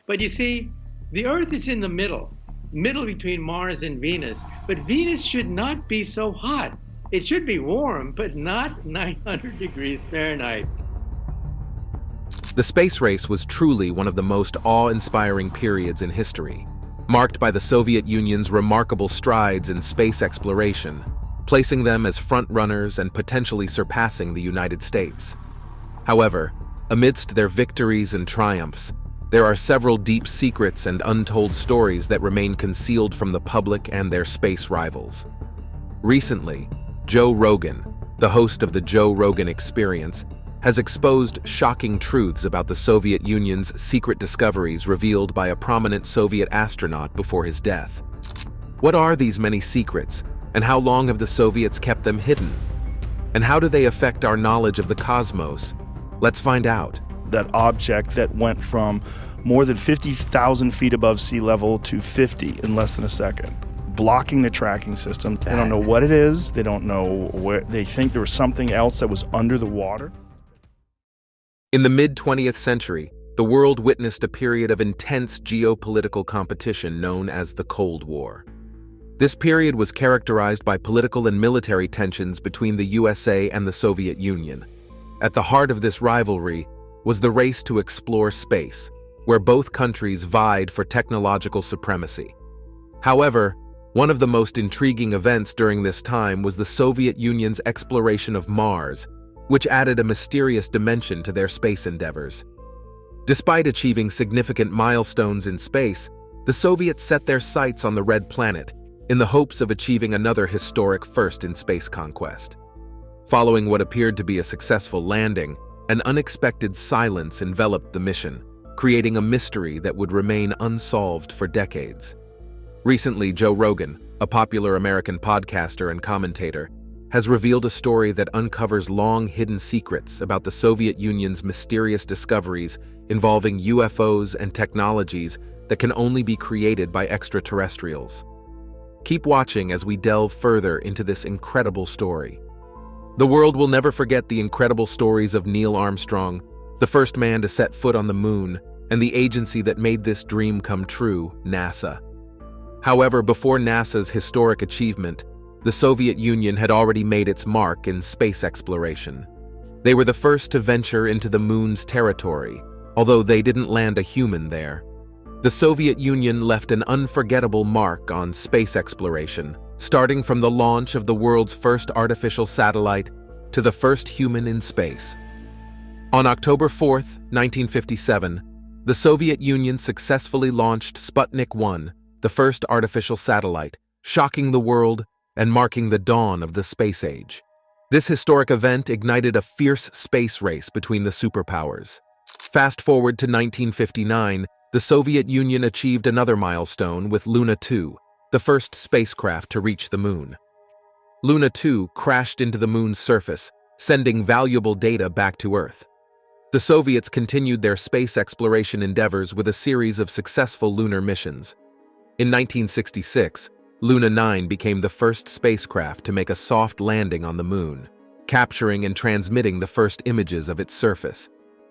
But you see, the Earth is in the middle between Mars and Venus. But Venus should not be so hot. It should be warm, but not 900 degrees Fahrenheit. The space race was truly one of the most awe-inspiring periods in history, marked by the Soviet Union's remarkable strides in space exploration, placing them as frontrunners and potentially surpassing the United States. However, amidst their victories and triumphs, there are several deep secrets and untold stories that remain concealed from the public and their space rivals. Recently, Joe Rogan, the host of the Joe Rogan Experience, has exposed shocking truths about the Soviet Union's secret discoveries revealed by a prominent Soviet astronaut before his death. What are these many secrets, and how long have the Soviets kept them hidden? And how do they affect our knowledge of the cosmos? Let's find out. That object that went from more than 50,000 feet above sea level to 50 in less than a second, blocking the tracking system. They don't know what it is. They don't know where. They think there was something else that was under the water. In the mid-20th century, the world witnessed a period of intense geopolitical competition known as the Cold War. This period was characterized by political and military tensions between the USA and the Soviet Union. At the heart of this rivalry was the race to explore space, where both countries vied for technological supremacy. However, one of the most intriguing events during this time was the Soviet Union's exploration of Mars, which added a mysterious dimension to their space endeavors. Despite achieving significant milestones in space, the Soviets set their sights on the Red Planet in the hopes of achieving another historic first in space conquest. Following what appeared to be a successful landing, an unexpected silence enveloped the mission, creating a mystery that would remain unsolved for decades. Recently, Joe Rogan, a popular American podcaster and commentator, has revealed a story that uncovers long-hidden secrets about the Soviet Union's mysterious discoveries involving UFOs and technologies that can only be created by extraterrestrials. Keep watching as we delve further into this incredible story. The world will never forget the incredible stories of Neil Armstrong, the first man to set foot on the moon, and the agency that made this dream come true, NASA. However, before NASA's historic achievement, the Soviet Union had already made its mark in space exploration. They were the first to venture into the moon's territory, although they didn't land a human there. The Soviet Union left an unforgettable mark on space exploration, starting from the launch of the world's first artificial satellite to the first human in space. On October 4, 1957, the Soviet Union successfully launched Sputnik 1, the first artificial satellite, shocking the world and marking the dawn of the space age. This historic event ignited a fierce space race between the superpowers. Fast forward to 1959, the Soviet Union achieved another milestone with Luna 2, the first spacecraft to reach the moon. Luna 2 crashed into the moon's surface, sending valuable data back to Earth. The Soviets continued their space exploration endeavors with a series of successful lunar missions. In 1966, Luna 9 became the first spacecraft to make a soft landing on the moon, capturing and transmitting the first images of its surface.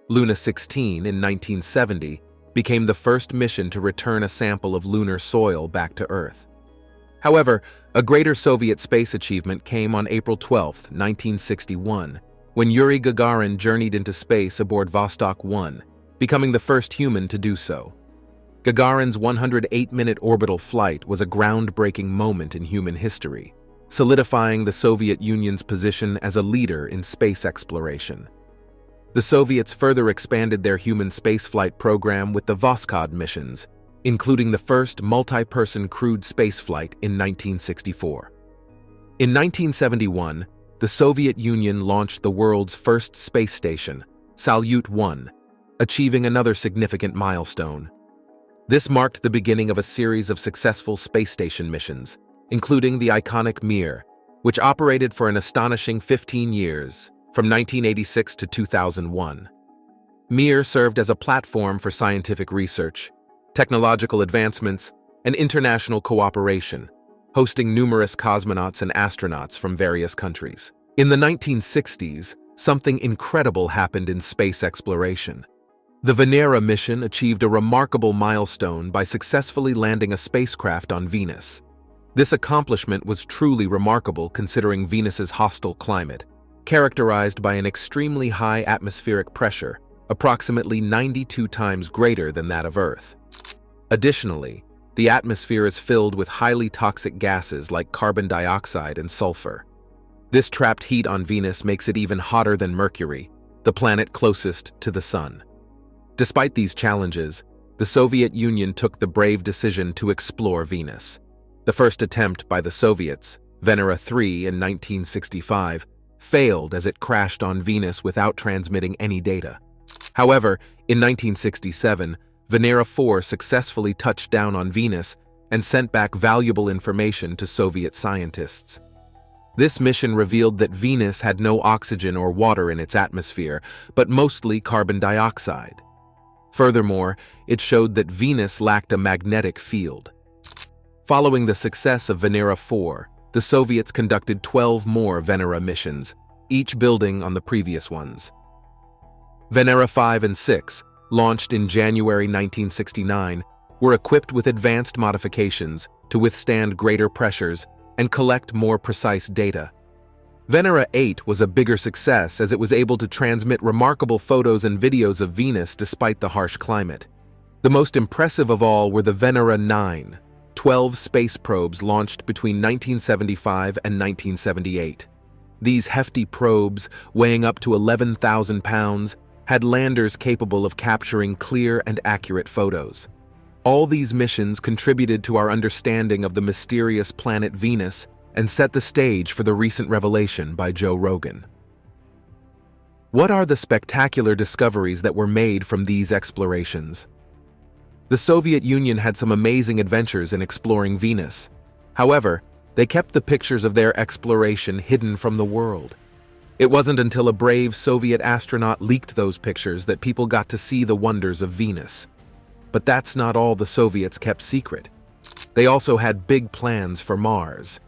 Luna 16 in 1970 became the first mission to return a sample of lunar soil back to Earth. However, a greater Soviet space achievement came on April 12, 1961, when Yuri Gagarin journeyed into space aboard Vostok 1, becoming the first human to do so. Gagarin's 108-minute orbital flight was a groundbreaking moment in human history, solidifying the Soviet Union's position as a leader in space exploration. The Soviets further expanded their human spaceflight program with the Voskhod missions, including the first multi-person crewed spaceflight in 1964. In 1971, the Soviet Union launched the world's first space station, Salyut 1, achieving another significant milestone. This marked the beginning of a series of successful space station missions, including the iconic Mir, which operated for an astonishing 15 years, from 1986 to 2001. Mir served as a platform for scientific research, technological advancements, and international cooperation, hosting numerous cosmonauts and astronauts from various countries. In the 1960s, something incredible happened in space exploration. The Venera mission achieved a remarkable milestone by successfully landing a spacecraft on Venus. This accomplishment was truly remarkable considering Venus's hostile climate, characterized by an extremely high atmospheric pressure, approximately 92 times greater than that of Earth. Additionally, the atmosphere is filled with highly toxic gases like carbon dioxide and sulfur. This trapped heat on Venus makes it even hotter than Mercury, the planet closest to the Sun. Despite these challenges, the Soviet Union took the brave decision to explore Venus. The first attempt by the Soviets, Venera 3 in 1965, failed as it crashed on Venus without transmitting any data. However, in 1967, Venera 4 successfully touched down on Venus and sent back valuable information to Soviet scientists. This mission revealed that Venus had no oxygen or water in its atmosphere, but mostly carbon dioxide. Furthermore, it showed that Venus lacked a magnetic field. Following the success of Venera 4, the Soviets conducted 12 more Venera missions, each building on the previous ones. Venera 5 and 6, launched in January 1969, were equipped with advanced modifications to withstand greater pressures and collect more precise data. Venera 8 was a bigger success as it was able to transmit remarkable photos and videos of Venus despite the harsh climate. The most impressive of all were the Venera 9, 12 space probes launched between 1975 and 1978. These hefty probes, weighing up to 11,000 pounds, had landers capable of capturing clear and accurate photos. All these missions contributed to our understanding of the mysterious planet Venus and set the stage for the recent revelation by Joe Rogan. What are the spectacular discoveries that were made from these explorations? The Soviet Union had some amazing adventures in exploring Venus. However, they kept the pictures of their exploration hidden from the world. It wasn't until a brave Soviet astronaut leaked those pictures that people got to see the wonders of Venus. But that's not all the Soviets kept secret. They also had big plans for Mars.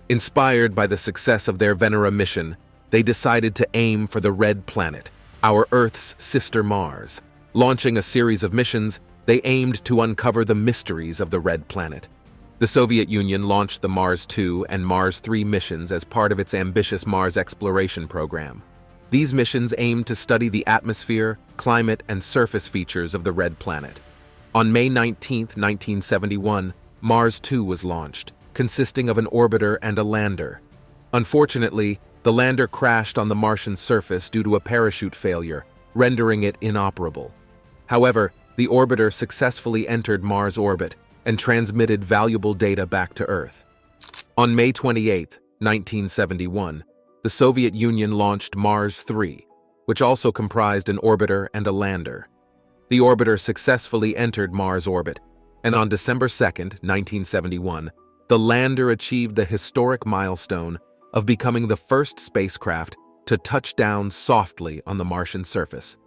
Inspired by the success of their Venera mission, they decided to aim for the Red Planet, our Earth's sister Mars. Launching a series of missions, they aimed to uncover the mysteries of the Red Planet. The Soviet Union launched the Mars 2 and Mars 3 missions as part of its ambitious Mars exploration program. These missions aimed to study the atmosphere, climate, and surface features of the Red Planet. On May 19, 1971, Mars 2 was launched, consisting of an orbiter and a lander. Unfortunately, the lander crashed on the Martian surface due to a parachute failure, rendering it inoperable. However, the orbiter successfully entered Mars orbit and transmitted valuable data back to Earth. On May 28, 1971, the Soviet Union launched Mars 3, which also comprised an orbiter and a lander. The orbiter successfully entered Mars orbit, and on December 2, 1971, the lander achieved the historic milestone of becoming the first spacecraft to touch down softly on the Martian surface.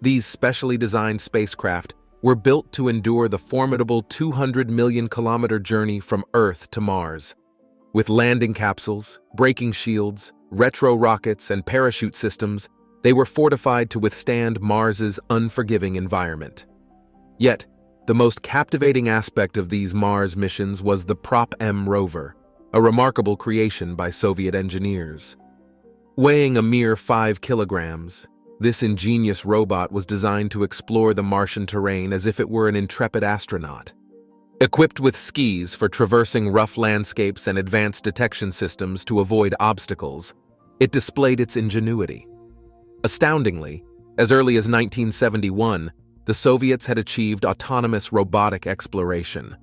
These specially designed spacecraft were built to endure the formidable 200 million kilometer journey from Earth to Mars. With landing capsules, braking shields, retro rockets, and parachute systems, they were fortified to withstand Mars's unforgiving environment. Yet, the most captivating aspect of these Mars missions was the Prop-M rover, a remarkable creation by Soviet engineers. Weighing a mere 5 kilograms, this ingenious robot was designed to explore the Martian terrain as if it were an intrepid astronaut. Equipped with skis for traversing rough landscapes and advanced detection systems to avoid obstacles, it displayed its ingenuity. Astoundingly, as early as 1971, the Soviets had achieved autonomous robotic exploration.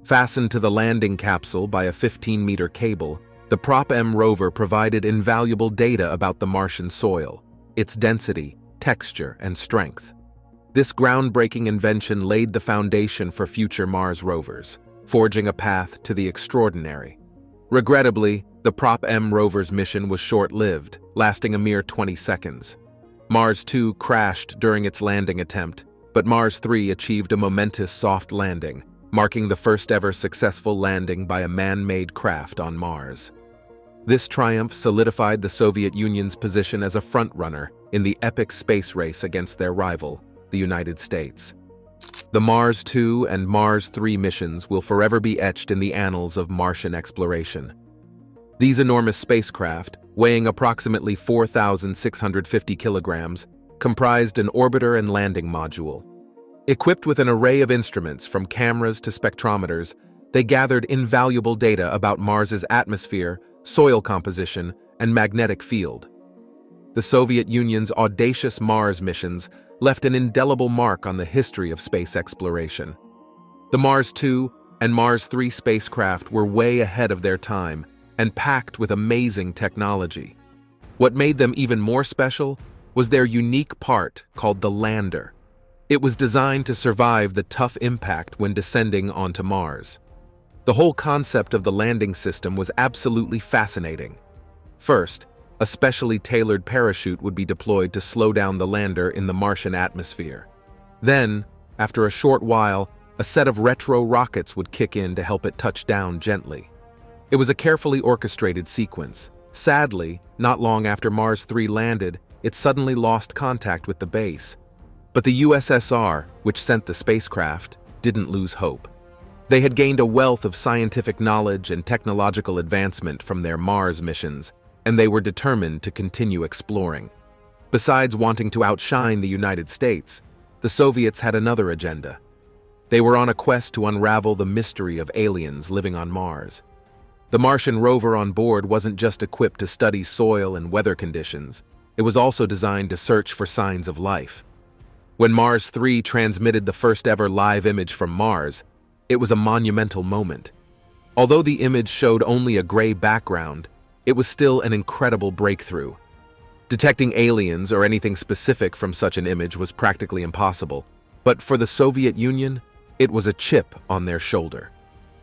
Fastened to the landing capsule by a 15-meter cable, the Prop-M rover provided invaluable data about the Martian soil, its density, texture, and strength. This groundbreaking invention laid the foundation for future Mars rovers, forging a path to the extraordinary. Regrettably, the Prop-M rover's mission was short-lived, lasting a mere 20 seconds. Mars 2 crashed during its landing attempt, but Mars 3 achieved a momentous soft landing, marking the first-ever successful landing by a man-made craft on Mars. This triumph solidified the Soviet Union's position as a frontrunner in the epic space race against their rival, the the United States. The Mars 2 and Mars 3 missions will forever be etched in the annals of Martian exploration. These enormous spacecraft, weighing approximately 4,650 kilograms, comprised an orbiter and landing module. Equipped with an array of instruments from cameras to spectrometers, they gathered invaluable data about Mars's atmosphere, soil composition, and magnetic field. The Soviet Union's audacious Mars missions left an indelible mark on the history of space exploration. The Mars 2 and Mars 3 spacecraft were way ahead of their time and packed with amazing technology. What made them even more special was their unique part called the lander. It was designed to survive the tough impact when descending onto Mars. The whole concept of the landing system was absolutely fascinating. First, a specially tailored parachute would be deployed to slow down the lander in the Martian atmosphere. Then, after a short while, a set of retro rockets would kick in to help it touch down gently. It was a carefully orchestrated sequence. Sadly, not long after Mars 3 landed, it suddenly lost contact with the base. But the USSR, which sent the spacecraft, didn't lose hope. They had gained a wealth of scientific knowledge and technological advancement from their Mars missions, and they were determined to continue exploring. Besides wanting to outshine the United States, the Soviets had another agenda. They were on a quest to unravel the mystery of aliens living on Mars. The Martian rover on board wasn't just equipped to study soil and weather conditions, it was also designed to search for signs of life. When Mars 3 transmitted the first-ever live image from Mars, it was a monumental moment. Although the image showed only a gray background, it was still an incredible breakthrough. Detecting aliens or anything specific from such an image was practically impossible, but for the Soviet Union, it was a chip on their shoulder.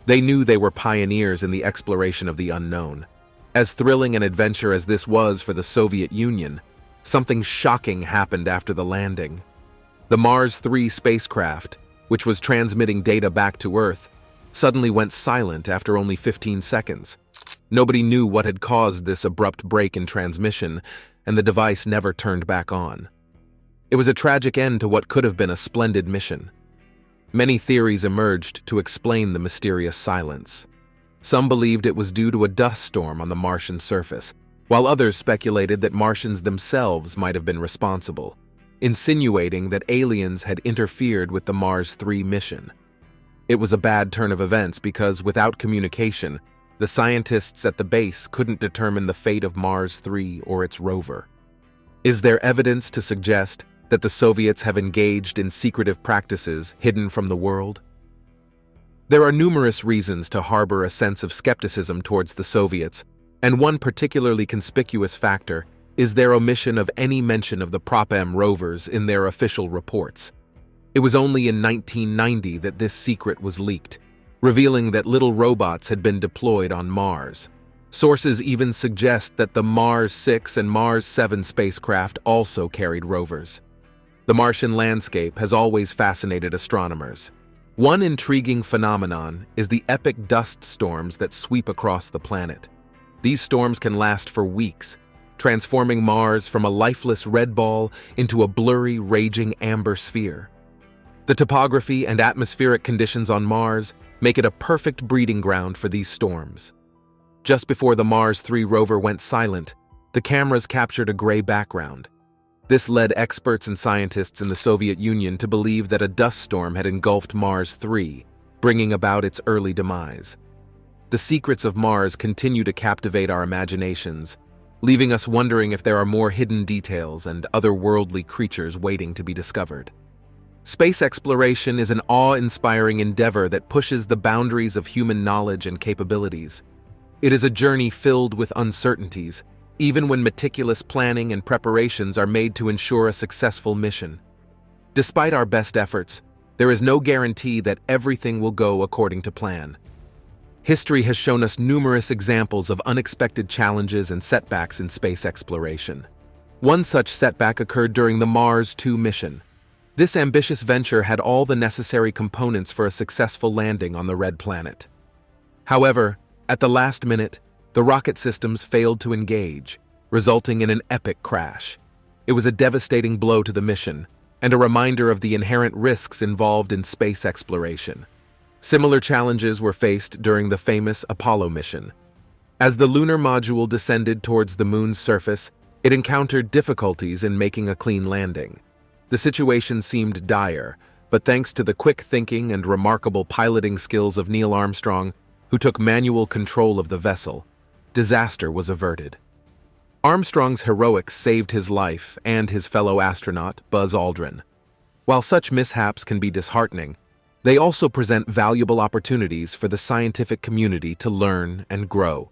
They knew they were pioneers in the exploration of the unknown. As thrilling an adventure as this was for the Soviet Union, something shocking happened after the landing. The Mars 3 spacecraft, which was transmitting data back to Earth, suddenly went silent after only 15 seconds. Nobody knew what had caused this abrupt break in transmission, and the device never turned back on. It was a tragic end to what could have been a splendid mission. Many theories emerged to explain the mysterious silence. Some believed it was due to a dust storm on the Martian surface, while others speculated that Martians themselves might have been responsible, insinuating that aliens had interfered with the Mars 3 mission. It was a bad turn of events because, without communication, the scientists at the base couldn't determine the fate of Mars 3 or its rover. Is there evidence to suggest that the Soviets have engaged in secretive practices hidden from the world? There are numerous reasons to harbor a sense of skepticism towards the Soviets, and one particularly conspicuous factor is their omission of any mention of the Prop M rovers in their official reports. It was only in 1990 that this secret was leaked, revealing that little robots had been deployed on Mars. Sources even suggest that the Mars 6 and Mars 7 spacecraft also carried rovers. The Martian landscape has always fascinated astronomers. One intriguing phenomenon is the epic dust storms that sweep across the planet. These storms can last for weeks, transforming Mars from a lifeless red ball into a blurry, raging amber sphere. The topography and atmospheric conditions on Mars make it a perfect breeding ground for these storms. Just before the Mars 3 rover went silent, the cameras captured a gray background. This led experts and scientists in the Soviet Union to believe that a dust storm had engulfed Mars 3, bringing about its early demise. The secrets of Mars continue to captivate our imaginations, leaving us wondering if there are more hidden details and otherworldly creatures waiting to be discovered. Space exploration is an awe-inspiring endeavor that pushes the boundaries of human knowledge and capabilities. It is a journey filled with uncertainties, even when meticulous planning and preparations are made to ensure a successful mission. Despite our best efforts, there is no guarantee that everything will go according to plan. History has shown us numerous examples of unexpected challenges and setbacks in space exploration. One such setback occurred during the Mars 2 mission. This ambitious venture had all the necessary components for a successful landing on the red planet. However, at the last minute, the rocket systems failed to engage, resulting in an epic crash. It was a devastating blow to the mission, and a reminder of the inherent risks involved in space exploration. Similar challenges were faced during the famous Apollo mission. As the lunar module descended towards the moon's surface, it encountered difficulties in making a clean landing. The situation seemed dire, but thanks to the quick thinking and remarkable piloting skills of Neil Armstrong, who took manual control of the vessel, disaster was averted. Armstrong's heroics saved his life and his fellow astronaut, Buzz Aldrin. While such mishaps can be disheartening, they also present valuable opportunities for the scientific community to learn and grow.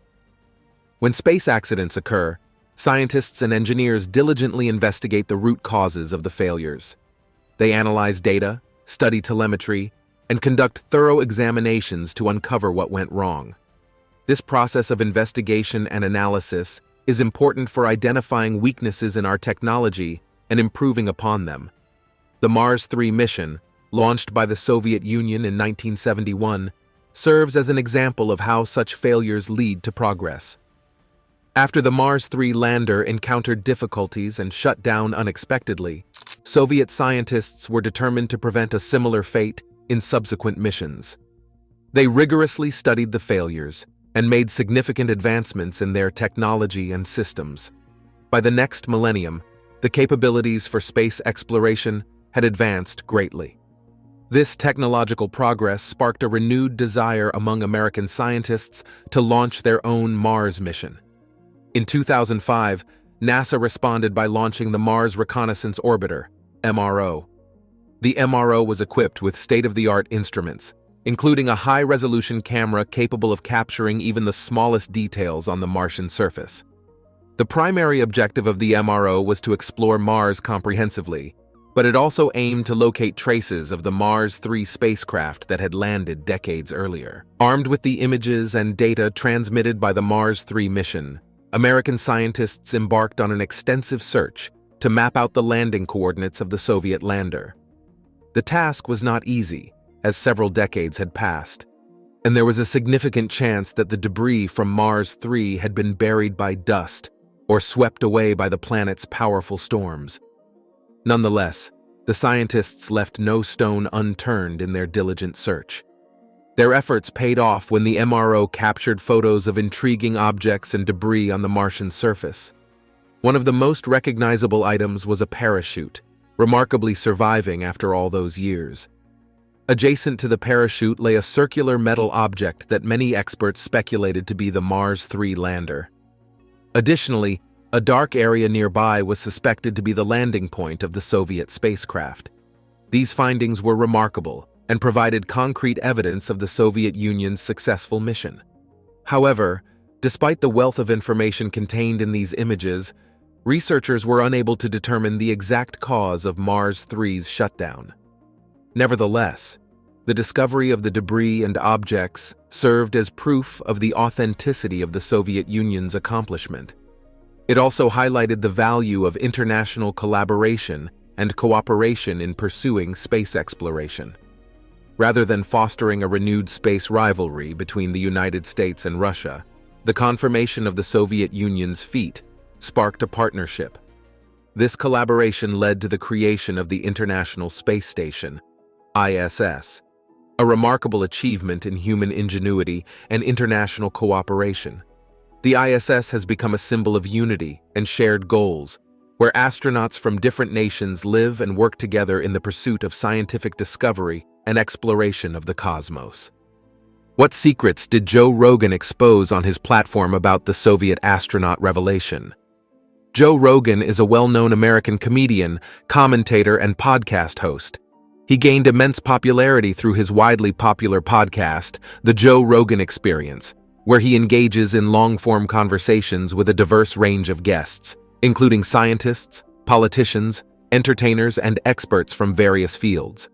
When space accidents occur, scientists and engineers diligently investigate the root causes of the failures. They analyze data, study telemetry, and conduct thorough examinations to uncover what went wrong. This process of investigation and analysis is important for identifying weaknesses in our technology and improving upon them. The Mars 3 mission, launched by the Soviet Union in 1971, serves as an example of how such failures lead to progress. After the Mars 3 lander encountered difficulties and shut down unexpectedly, Soviet scientists were determined to prevent a similar fate in subsequent missions. They rigorously studied the failures and made significant advancements in their technology and systems. By the next millennium, the capabilities for space exploration had advanced greatly. This technological progress sparked a renewed desire among American scientists to launch their own Mars mission. In 2005, NASA responded by launching the Mars Reconnaissance Orbiter, MRO. The MRO was equipped with state-of-the-art instruments, including a high-resolution camera capable of capturing even the smallest details on the Martian surface. The primary objective of the MRO was to explore Mars comprehensively, but it also aimed to locate traces of the Mars 3 spacecraft that had landed decades earlier. Armed with the images and data transmitted by the Mars 3 mission, American scientists embarked on an extensive search to map out the landing coordinates of the Soviet lander. The task was not easy, as several decades had passed, and there was a significant chance that the debris from Mars 3 had been buried by dust or swept away by the planet's powerful storms. Nonetheless, the scientists left no stone unturned in their diligent search. Their efforts paid off when the MRO captured photos of intriguing objects and debris on the Martian surface. One of the most recognizable items was a parachute, remarkably surviving after all those years. Adjacent to the parachute lay a circular metal object that many experts speculated to be the Mars 3 lander. Additionally, a dark area nearby was suspected to be the landing point of the Soviet spacecraft. These findings were remarkable and provided concrete evidence of the Soviet Union's successful mission. However, despite the wealth of information contained in these images, researchers were unable to determine the exact cause of Mars 3's shutdown. Nevertheless, the discovery of the debris and objects served as proof of the authenticity of the Soviet Union's accomplishment. It also highlighted the value of international collaboration and cooperation in pursuing space exploration. Rather than fostering a renewed space rivalry between the United States and Russia, the confirmation of the Soviet Union's feat sparked a partnership. This collaboration led to the creation of the International Space Station, ISS, a remarkable achievement in human ingenuity and international cooperation. The ISS has become a symbol of unity and shared goals, where astronauts from different nations live and work together in the pursuit of scientific discovery and exploration of the cosmos. What secrets did Joe Rogan expose on his platform about the Soviet astronaut revelation? Joe Rogan is a well-known American comedian, commentator, and podcast host. He gained immense popularity through his widely popular podcast, The Joe Rogan Experience, where he engages in long-form conversations with a diverse range of guests, including scientists, politicians, entertainers, and experts from various fields.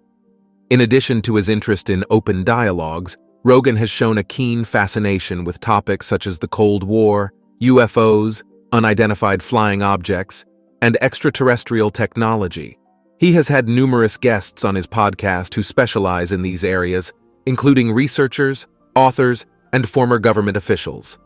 In addition to his interest in open dialogues, Rogan has shown a keen fascination with topics such as the Cold War, UFOs, unidentified flying objects, and extraterrestrial technology. He has had numerous guests on his podcast who specialize in these areas, including researchers, authors, and former government officials.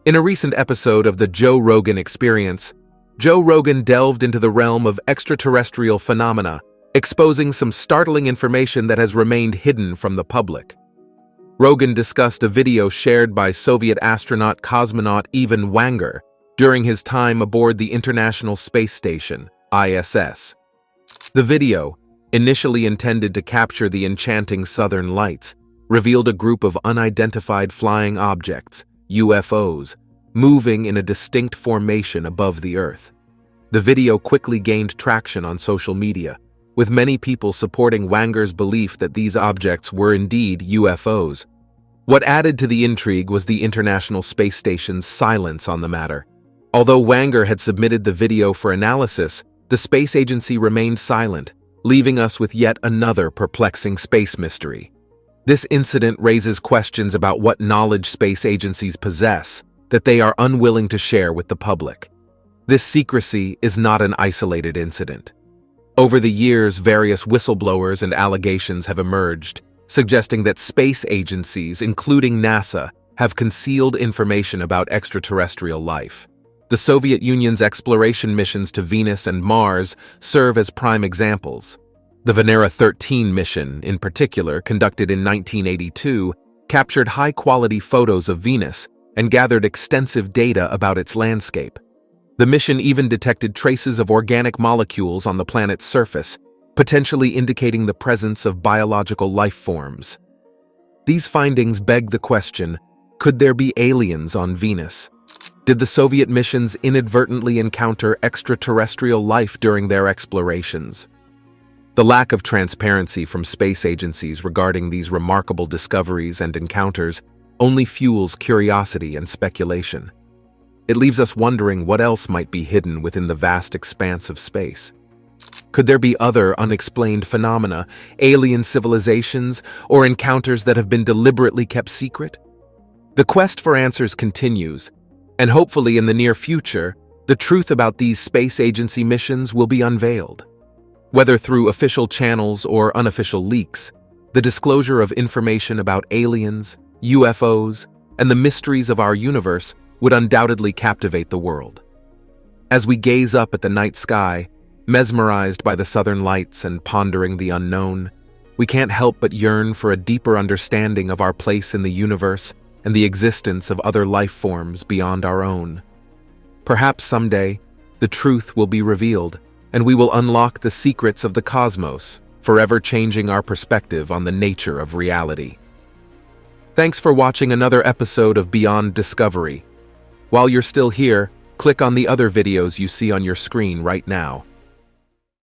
In a recent episode of the Joe Rogan Experience, Joe Rogan delved into the realm of extraterrestrial phenomena exposing some startling information that has remained hidden from the public. Rogan discussed a video shared by Soviet astronaut cosmonaut Ivan Wanger during his time aboard the International Space Station, ISS. The video, initially intended to capture the enchanting southern lights, revealed a group of unidentified flying objects, UFOs, moving in a distinct formation above the Earth. The video quickly gained traction on social media, with many people supporting Wanger's belief that these objects were indeed UFOs. What added to the intrigue was the International Space Station's silence on the matter. Although Wanger had submitted the video for analysis, the space agency remained silent, leaving us with yet another perplexing space mystery. This incident raises questions about what knowledge space agencies possess that they are unwilling to share with the public. This secrecy is not an isolated incident. Over the years, various whistleblowers and allegations have emerged, suggesting that space agencies, including NASA, have concealed information about extraterrestrial life. The Soviet Union's exploration missions to Venus and Mars serve as prime examples. The Venera 13 mission, in particular, conducted in 1982, captured high-quality photos of Venus and gathered extensive data about its landscape. The mission even detected traces of organic molecules on the planet's surface, potentially indicating the presence of biological life forms. These findings beg the question, could there be aliens on Venus? Did the Soviet missions inadvertently encounter extraterrestrial life during their explorations? The lack of transparency from space agencies regarding these remarkable discoveries and encounters only fuels curiosity and speculation. It leaves us wondering what else might be hidden within the vast expanse of space. Could there be other unexplained phenomena, alien civilizations, or encounters that have been deliberately kept secret? The quest for answers continues, and hopefully in the near future, the truth about these space agency missions will be unveiled. Whether through official channels or unofficial leaks, the disclosure of information about aliens, UFOs, and the mysteries of our universe would undoubtedly captivate the world. As we gaze up at the night sky, mesmerized by the southern lights and pondering the unknown, we can't help but yearn for a deeper understanding of our place in the universe and the existence of other life forms beyond our own. Perhaps someday, the truth will be revealed, and we will unlock the secrets of the cosmos, forever changing our perspective on the nature of reality. Thanks for watching another episode of Beyond Discovery. While you're still here, click on the other videos you see on your screen right now.